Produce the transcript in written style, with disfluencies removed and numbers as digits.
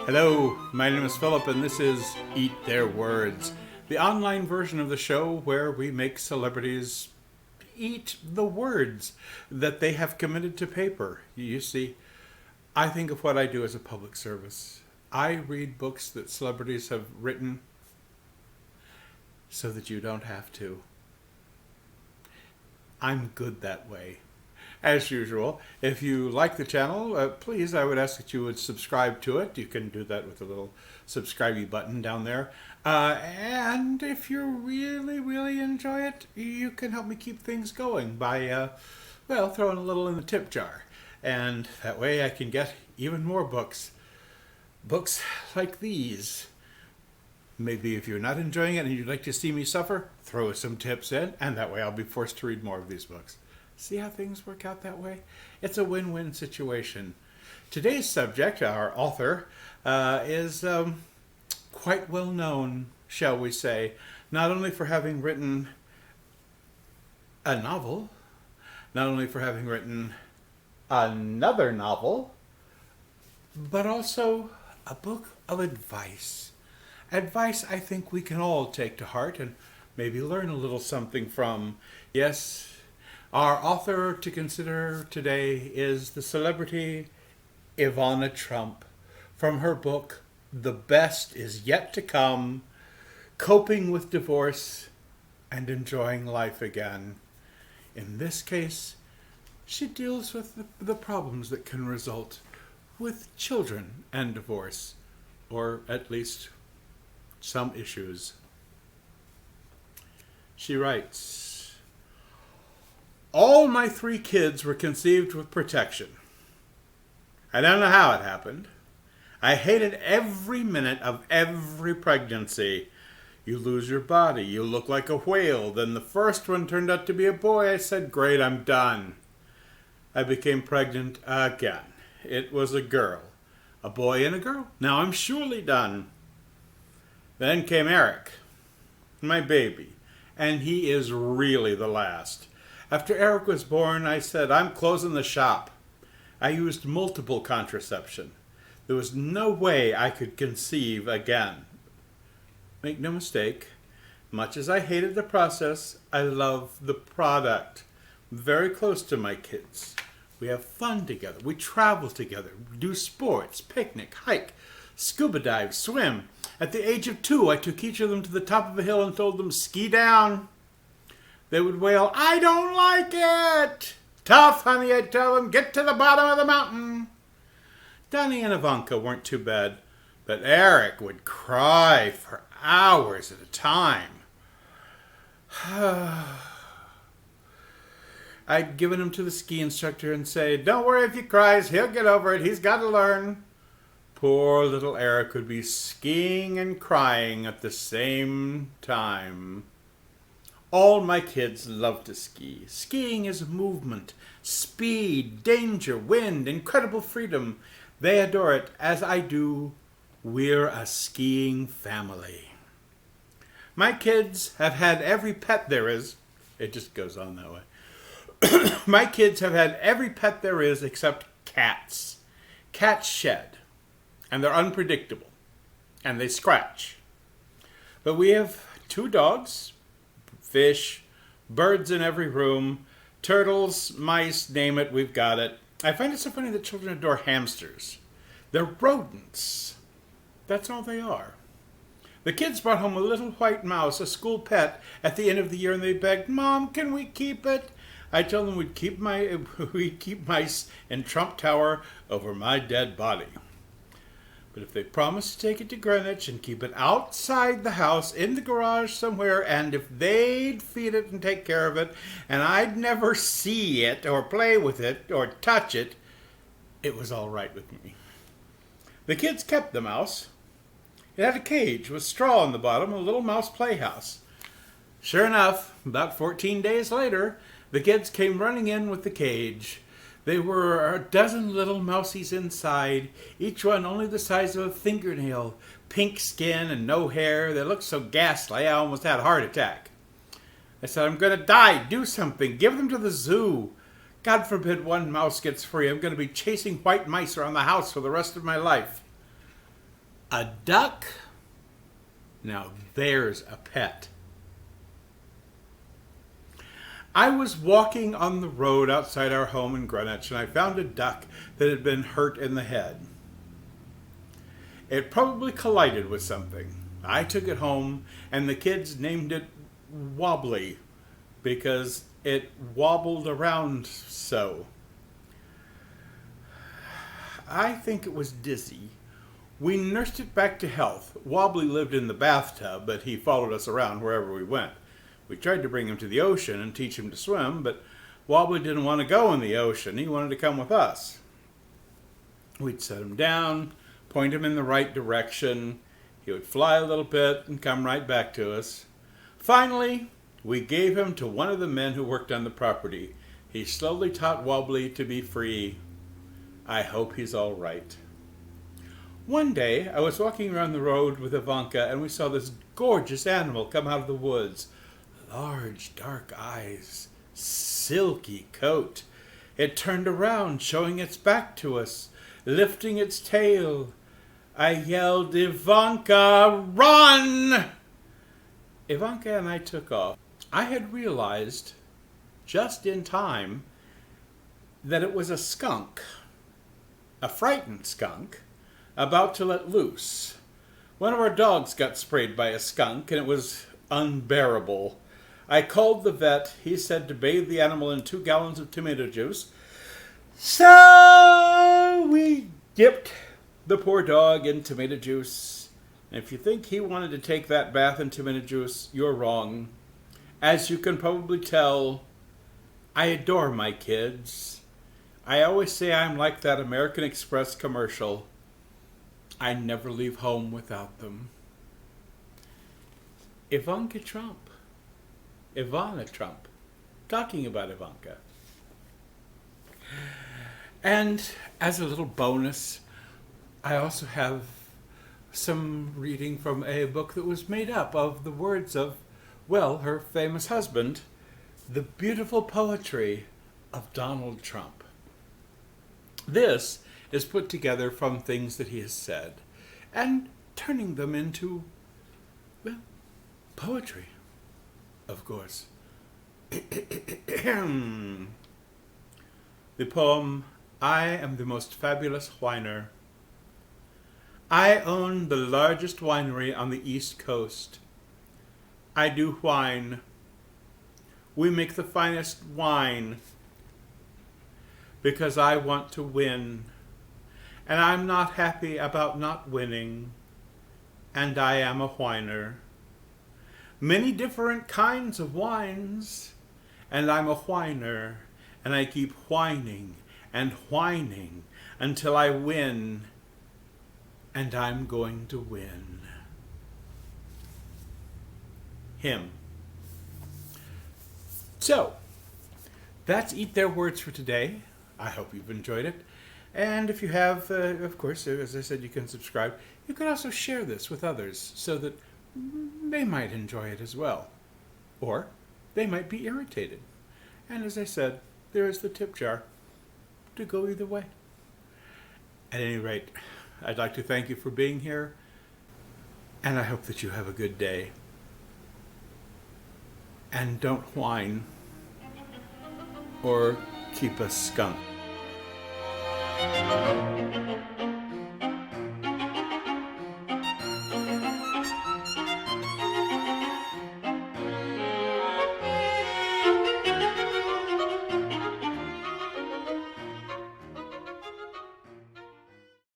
Hello, my name is Philip, and this is Eat Their Words, the online version of the show where we make celebrities eat the words that they have committed to paper. You see, I think of what I do as a public service. I read books that celebrities have written so that you don't have to. I'm good that way. As usual, if you like the channel, please, I would ask that you would subscribe to it. You can do that with the little subscribe button down there. And if you really enjoy it, you can help me keep things going by, throwing a little in the tip jar. And that way I can get even more books. Books like these. Maybe if you're not enjoying it and you'd like to see me suffer, throw some tips in, and that way I'll be forced to read more of these books. See how things work out that way? It's a win-win situation. Today's subject, our author, is quite well known, shall we say, not only for having written a novel, not only for having written another novel, but also a book of advice. Advice I think we can all take to heart and maybe learn a little something from. Yes, our author to consider today is the celebrity Ivana Trump, from her book, The Best Is Yet to Come, Coping with Divorce and Enjoying Life Again. In this case, she deals with the problems that can result with children and divorce, or at least some issues. She writes, "All my 3 kids were conceived with protection. I don't know how it happened. I hated every minute of every pregnancy. You lose your body, you look like a whale. Then the first one turned out to be a boy. I said, great, I'm done. I became pregnant again. It was a girl. A boy and a girl. Now I'm surely done. Then came Eric, my baby, and he is really the last. After Eric was born, I said, I'm closing the shop. I used multiple contraception. There was no way I could conceive again. Make no mistake, much as I hated the process, I love the product. I'm very close to my kids. We have fun together. We travel together, do sports, picnic, hike, scuba dive, swim. At the age of 2, I took each of them to the top of a hill and told them, ski down. They would wail, I don't like it. Tough, honey, I'd tell them, get to the bottom of the mountain. Donnie and Ivanka weren't too bad, but Eric would cry for hours at a time. I'd given him to the ski instructor and say, don't worry if he cries, he'll get over it, he's got to learn. Poor little Eric would be skiing and crying at the same time. All my kids love to ski. Skiing is movement, speed, danger, wind, incredible freedom. They adore it, as I do. We're a skiing family. My kids have had every pet there is. It just goes on that way. My kids have had every pet there is except cats. Cats shed, and they're unpredictable, and they scratch. But we have 2 dogs, fish, birds in every room, turtles, mice, name it, we've got it. I find it so funny that children adore hamsters. They're rodents. That's all they are. The kids brought home a little white mouse, a school pet, at the end of the year, and they begged, Mom, can we keep it? I told them we'd keep mice in Trump Tower over my dead body. But if they promised to take it to Greenwich and keep it outside the house, in the garage somewhere, and if they'd feed it and take care of it, and I'd never see it or play with it or touch it, it was all right with me. The kids kept the mouse. It had a cage with straw on the bottom, a little mouse playhouse. Sure enough, about 14 days later, the kids came running in with the cage. There were a dozen little mousies inside, each one only the size of a fingernail, pink skin and no hair. They looked so ghastly, I almost had a heart attack. I said, I'm going to die. Do something. Give them to the zoo. God forbid one mouse gets free. I'm going to be chasing white mice around the house for the rest of my life. A duck? Now there's a pet. I was walking on the road outside our home in Greenwich, and I found a duck that had been hurt in the head. It probably collided with something. I took it home, and the kids named it Wobbly because it wobbled around so. I think it was dizzy. We nursed it back to health. Wobbly lived in the bathtub, but he followed us around wherever we went. We tried to bring him to the ocean and teach him to swim, but Wobbly didn't want to go in the ocean. He wanted to come with us. We'd set him down, point him in the right direction. He would fly a little bit and come right back to us. Finally, we gave him to one of the men who worked on the property. He slowly taught Wobbly to be free. I hope he's all right. One day, I was walking around the road with Ivanka, and we saw this gorgeous animal come out of the woods. Large, dark eyes, silky coat. It turned around, showing its back to us, lifting its tail. I yelled, "Ivanka, run!" Ivanka and I took off. I had realized, just in time, that it was a skunk, a frightened skunk, about to let loose. One of our dogs got sprayed by a skunk, and it was unbearable. I called the vet. He said to bathe the animal in 2 gallons of tomato juice. So we dipped the poor dog in tomato juice. And if you think he wanted to take that bath in tomato juice, you're wrong. As you can probably tell, I adore my kids. I always say I'm like that American Express commercial. I never leave home without them. Ivana Trump, talking about Ivanka. And as a little bonus, I also have some reading from a book that was made up of the words of, well, her famous husband, the beautiful poetry of Donald Trump. This is put together from things that he has said and turning them into, well, poetry, of course. The poem, I Am the Most Fabulous Whiner. I own the largest winery on the East Coast. I do whine. We make the finest wine because I want to win. And I'm not happy about not winning. And I am a whiner. Many different kinds of wines. And I'm a whiner. And I keep whining and whining until I win. And I'm going to win. Him. So, that's Eat Their Words for today. I hope you've enjoyed it. And if you have, of course, as I said, you can subscribe. You can also share this with others so that they might enjoy it as well. Or they might be irritated. And as I said, there is the tip jar to go either way. At any rate, I'd like to thank you for being here, and I hope that you have a good day. And don't whine or keep a skunk.